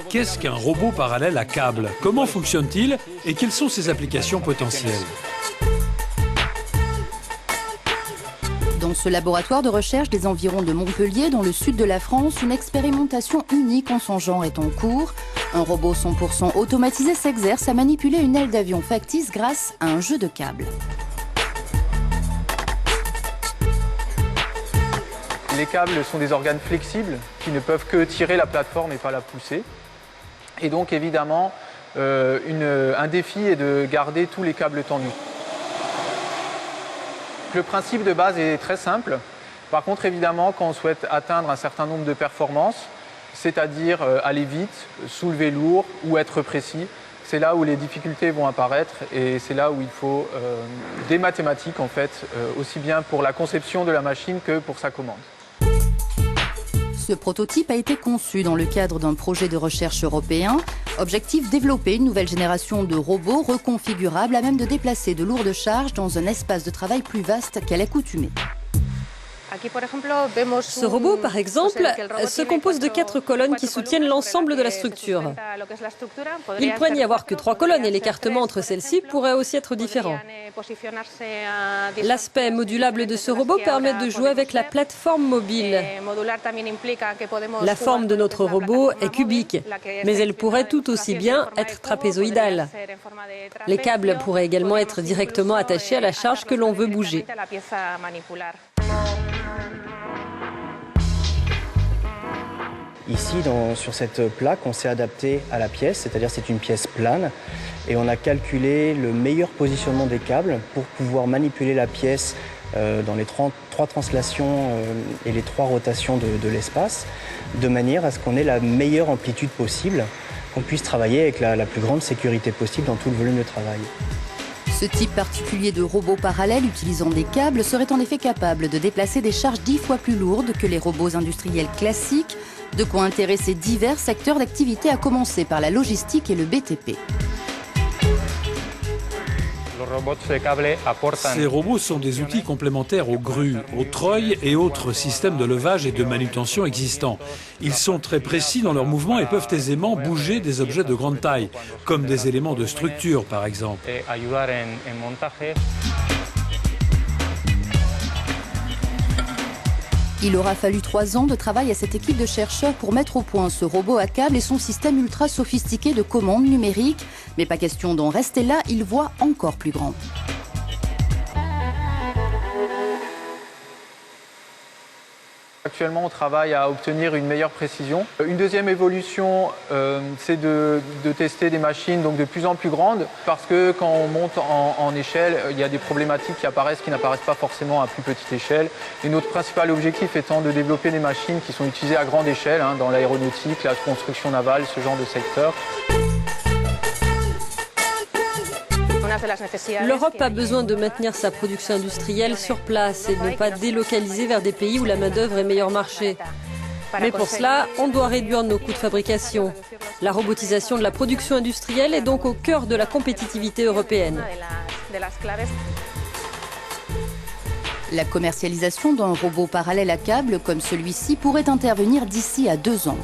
Qu'est-ce qu'un robot parallèle à câble? Comment fonctionne-t-il et quelles sont ses applications potentielles? Dans ce laboratoire de recherche des environs de Montpellier, dans le sud de la France, une expérimentation unique en son genre est en cours. Un robot 100% automatisé s'exerce à manipuler une aile d'avion factice grâce à un jeu de câbles. Les câbles sont des organes flexibles qui ne peuvent que tirer la plateforme et pas la pousser. Et donc évidemment, un défi est de garder tous les câbles tendus. Le principe de base est très simple. Par contre, évidemment, quand on souhaite atteindre un certain nombre de performances, c'est-à-dire aller vite, soulever lourd ou être précis, c'est là où les difficultés vont apparaître et c'est là où il faut des mathématiques, en fait, aussi bien pour la conception de la machine que pour sa commande. Ce prototype a été conçu dans le cadre d'un projet de recherche européen. Objectif, développer une nouvelle génération de robots reconfigurables à même de déplacer de lourdes charges dans un espace de travail plus vaste qu'à l'accoutumée. Ce robot, par exemple, se compose de 4 colonnes qui soutiennent l'ensemble de la structure. Il pourrait n'y avoir que 3 colonnes et l'écartement entre celles-ci pourrait aussi être différent. L'aspect modulable de ce robot permet de jouer avec la plateforme mobile. La forme de notre robot est cubique, mais elle pourrait tout aussi bien être trapézoïdale. Les câbles pourraient également être directement attachés à la charge que l'on veut bouger. Ici, sur cette plaque, on s'est adapté à la pièce, c'est-à-dire c'est une pièce plane, et on a calculé le meilleur positionnement des câbles pour pouvoir manipuler la pièce dans les 3 translations et les 3 rotations de l'espace, de manière à ce qu'on ait la meilleure amplitude possible, qu'on puisse travailler avec la plus grande sécurité possible dans tout le volume de travail. Ce type particulier de robot parallèle utilisant des câbles serait en effet capable de déplacer des charges 10 fois plus lourdes que les robots industriels classiques, de quoi intéresser divers secteurs d'activité, à commencer par la logistique et le BTP. Ces robots sont des outils complémentaires aux grues, aux treuils et autres systèmes de levage et de manutention existants. Ils sont très précis dans leurs mouvements et peuvent aisément bouger des objets de grande taille, comme des éléments de structure par exemple. Il aura fallu 3 ans de travail à cette équipe de chercheurs pour mettre au point ce robot à câble et son système ultra sophistiqué de commande numérique. Mais pas question d'en rester là, il voit encore plus grand. Actuellement, on travaille à obtenir une meilleure précision. Une deuxième évolution, c'est de tester des machines donc de plus en plus grandes, parce que quand on monte en échelle, il y a des problématiques qui n'apparaissent pas forcément à plus petite échelle. Et notre principal objectif étant de développer des machines qui sont utilisées à grande échelle, dans l'aéronautique, la construction navale, ce genre de secteur. L'Europe a besoin de maintenir sa production industrielle sur place et de ne pas délocaliser vers des pays où la main-d'œuvre est meilleur marché. Mais pour cela, on doit réduire nos coûts de fabrication. La robotisation de la production industrielle est donc au cœur de la compétitivité européenne. La commercialisation d'un robot parallèle à câble comme celui-ci pourrait intervenir d'ici à 2 ans.